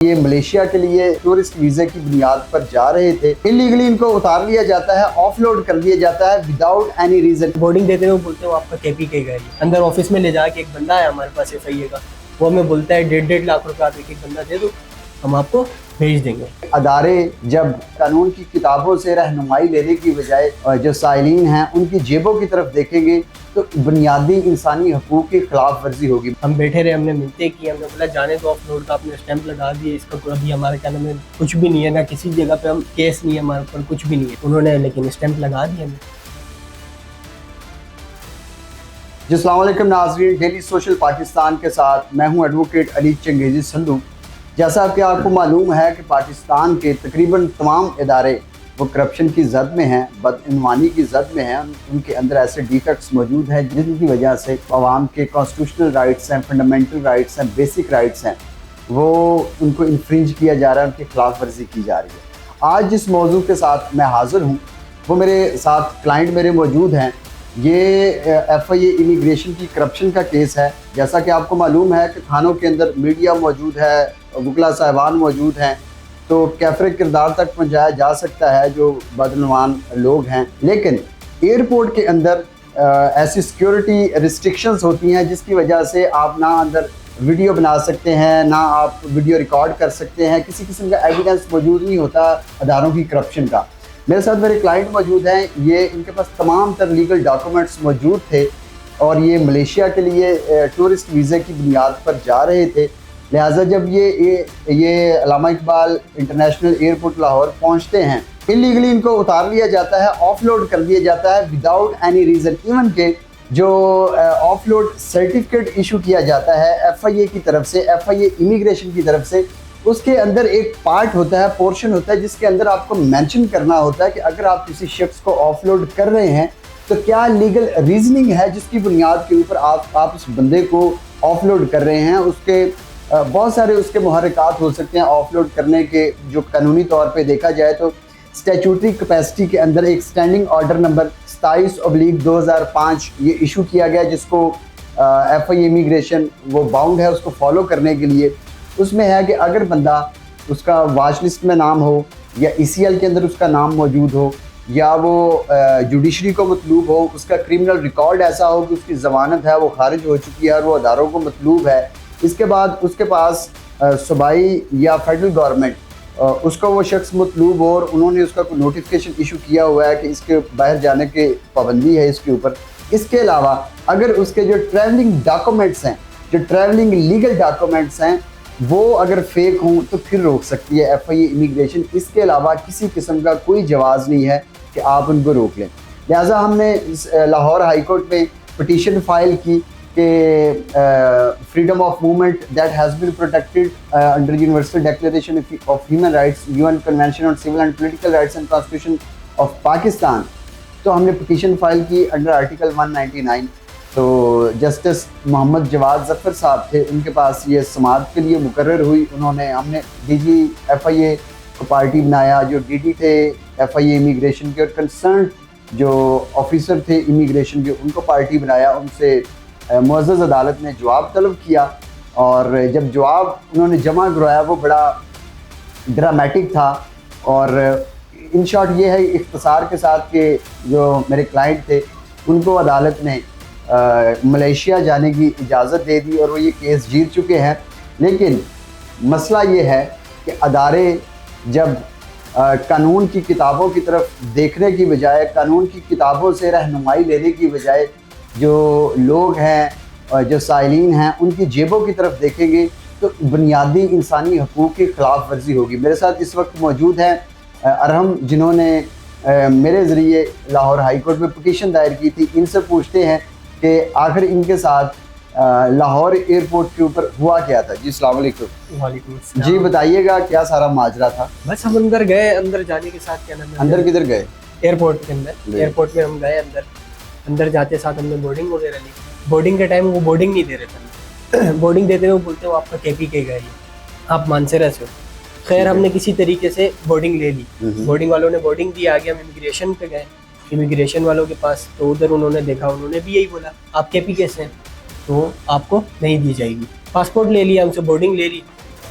یہ ملیشیا کے لیے ٹورسٹ ویزے کی بنیاد پر جا رہے تھے، انلیگلی ان کو اتار لیا جاتا ہے، آف لوڈ کر دیا جاتا ہے وداؤٹ اینی ریزن۔ بورڈنگ دیتے ہوئے بولتے ہیں وہ آپ کا کے پی کے گئے اندر آفس میں لے جا کے ایک بندہ ہے ہمارے پاس ایف آئی اے کا، وہ ہمیں بولتا ہے 1.5 لاکھ روپے آپ ایک بندہ دے دو ہم آپ کو بھیج دیں گے۔ ادارے جب قانون کی کتابوں سے رہنمائی لینے کی بجائے جو سائلین ہیں ان کی جیبوں کی طرف دیکھیں گے تو بنیادی انسانی حقوق کی خلاف ورزی ہوگی۔ ہم بیٹھے رہے، ہم نے ملتے کی، ہم نے بولا جانے تو آف لوڈ کا، آپ نے اسٹیمپ لگا دیے، اس کا کوئی ابھی ہمارے کہنے میں کچھ بھی نہیں ہے، نہ کسی جگہ پہ ہم کیس نہیں ہے ہمارے اوپر، کچھ بھی نہیں ہے، انہوں نے لیکن اسٹیمپ لگا دیا ہمیں۔ جی السلام علیکم ناظرین، ڈیلی سوشل پاکستان کے ساتھ میں ہوں ایڈوکیٹ علی چنگیزی سندھو۔ جیسا کہ آپ کو معلوم ہے کہ پاکستان کے تقریباً تمام ادارے وہ کرپشن کی زد میں ہیں، بدعنوانی کی زد میں ہیں، ان کے اندر ایسے ڈیفیکٹس موجود ہیں جن کی وجہ سے عوام کے کانسٹیٹیوشنل رائٹس ہیں، فنڈامنٹل رائٹس ہیں، بیسک رائٹس ہیں، وہ ان کو انفرنج کیا جا رہا ہے، ان کی خلاف ورزی کی جا رہی ہے۔ آج جس موضوع کے ساتھ میں حاضر ہوں وہ میرے ساتھ کلائنٹ میرے موجود ہیں۔ یہ ایف آئی اے امیگریشن کی کرپشن کا کیس ہے۔ جیسا کہ آپ کو معلوم ہے کہ تھانوں کے اندر میڈیا موجود ہے، وکلا صاحبان موجود ہیں، تو کیفر کردار تک پہنچایا جا سکتا ہے جو بدعنوان لوگ ہیں، لیکن ایئرپورٹ کے اندر ایسی سیکیورٹی ریسٹرکشنز ہوتی ہیں جس کی وجہ سے آپ نہ اندر ویڈیو بنا سکتے ہیں، نہ آپ ویڈیو ریکارڈ کر سکتے ہیں، کسی قسم کا ایویڈنس موجود نہیں ہوتا اداروں کی کرپشن کا۔ میرے ساتھ میرے کلائنٹ موجود ہیں، یہ ان کے پاس تمام تر لیگل ڈاکومنٹس موجود تھے اور یہ ملیشیا کے لیے ٹورسٹ ویزے کی بنیاد پر جا رہے تھے۔ لہٰذا جب یہ علامہ اقبال انٹرنیشنل ایئرپورٹ لاہور پہنچتے ہیں، انلیگلی ان کو اتار لیا جاتا ہے، آف لوڈ کر دیا جاتا ہے وداؤٹ اینی ریزن، ایون کہ جو آف لوڈ سرٹیفکیٹ ایشو کیا جاتا ہے ایف آئی اے کی طرف سے، ایف آئی اے امیگریشن کی طرف سے، اس کے اندر ایک پارٹ ہوتا ہے، پورشن ہوتا ہے جس کے اندر آپ کو مینشن کرنا ہوتا ہے کہ اگر آپ کسی شخص کو آف لوڈ کر رہے ہیں تو کیا لیگل ریزننگ ہے جس کی بنیاد کے اوپر آپ اس بندے کو آف لوڈ کر رہے ہیں۔ اس کے بہت سارے اس کے محرکات ہو سکتے ہیں آف لوڈ کرنے کے، جو قانونی طور پہ دیکھا جائے تو اسٹیچوٹری کیپیسٹی کے اندر ایک اسٹینڈنگ آرڈر نمبر 27/2005 یہ ایشو کیا گیا، جس کو ایف آئی امیگریشن وہ باؤنڈ ہے اس کو فالو کرنے کے لیے۔ اس میں ہے کہ اگر بندہ اس کا واچ لسٹ میں نام ہو یا ای سی ایل کے اندر اس کا نام موجود ہو یا وہ جوڈیشری کو مطلوب ہو، اس کا کرمنل ریکارڈ ایسا ہو کہ اس کی ضمانت ہے وہ خارج ہو چکی ہے اور وہ اداروں کو مطلوب ہے، اس کے بعد اس کے پاس صوبائی یا فیڈرل گورنمنٹ اس کو وہ شخص مطلوب ہو اور انہوں نے اس کا کوئی نوٹیفیکیشن ایشو کیا ہوا ہے کہ اس کے باہر جانے کے پابندی ہے اس کے اوپر۔ اس کے علاوہ اگر اس کے جو ٹریولنگ ڈاکومنٹس ہیں، جو ٹریولنگ لیگل ڈاکومنٹس ہیں، وہ اگر فیک ہوں تو پھر روک سکتی ہے ایف آئی اے امیگریشن۔ اس کے علاوہ کسی قسم کا کوئی جواز نہیں ہے کہ آپ ان کو روک لیں۔ لہٰذا ہم نے لاہور ہائی کورٹ میں پٹیشن فائل کی کہ freedom of movement that has been protected under universal declaration of human rights, UN convention on civil and political rights and constitution of Pakistan, تو ہم نے پٹیشن فائل کی انڈر آرٹیکل 199۔ تو justice محمد جواد ظفر صاحب تھے، ان کے پاس یہ سماعت کے لیے مقرر ہوئی، ہم نے ڈی جی ایف آئی اے کو پارٹی بنایا، جو ڈی ڈی تھے ایف آئی اے امیگریشن کے اور کنسرنڈ جو آفیسر تھے امیگریشن کے ان کو پارٹی بنایا۔ ان سے معزز عدالت نے جواب طلب کیا اور جب جواب انہوں نے جمع کروایا وہ بڑا ڈرامیٹک تھا، اور ان شارٹ یہ ہے اختصار کے ساتھ کہ جو میرے کلائنٹ تھے ان کو عدالت نے ملیشیا جانے کی اجازت دے دی اور وہ یہ کیس جیت چکے ہیں۔ لیکن مسئلہ یہ ہے کہ ادارے جب قانون کی کتابوں کی طرف دیکھنے کی بجائے، قانون کی کتابوں سے رہنمائی لینے کی بجائے جو لوگ ہیں، جو سائلین ہیں، ان کی جیبوں کی طرف دیکھیں گے تو بنیادی انسانی حقوق کی خلاف ورزی ہوگی۔ میرے ساتھ اس وقت موجود ہیں ارحم، جنہوں نے میرے ذریعے لاہور ہائی کورٹ میں پٹیشن دائر کی تھی۔ ان سے پوچھتے ہیں کہ آخر ان کے ساتھ لاہور ایئرپورٹ کے اوپر ہوا کیا تھا۔ جی السلام علیکم۔ وعلیکم السلام۔ جی بتائیے گا کیا سارا ماجرا تھا؟ بس ہم اندر گئے، اندر جانے کے ساتھ کیا نام ہے، اندر کدھر گئے؟ ایئرپورٹ کے اندر، ایئرپورٹ میں ہم گئے اندر جاتے ساتھ ہم نے بورڈنگ وغیرہ لی۔ بورڈنگ کے ٹائم وہ بورڈنگ نہیں دے رہے تھے، بورڈنگ دیتے ہوئے بولتے ہیں وہ آپ کا کے پی کے گئے آپ مانسیرا سے ہو۔ خیر ہم نے کسی طریقے سے بورڈنگ لے لی، بورڈنگ والوں نے بورڈنگ دی، آگے ہم امیگریشن پہ گئے، امیگریشن والوں کے پاس، تو ادھر انہوں نے دیکھا، انہوں نے بھی یہی بولا آپ کے پی کے سے ہیں تو آپ کو نہیں دی جائے گی۔ پاسپورٹ لے لیا ہم سے، بورڈنگ لے لی،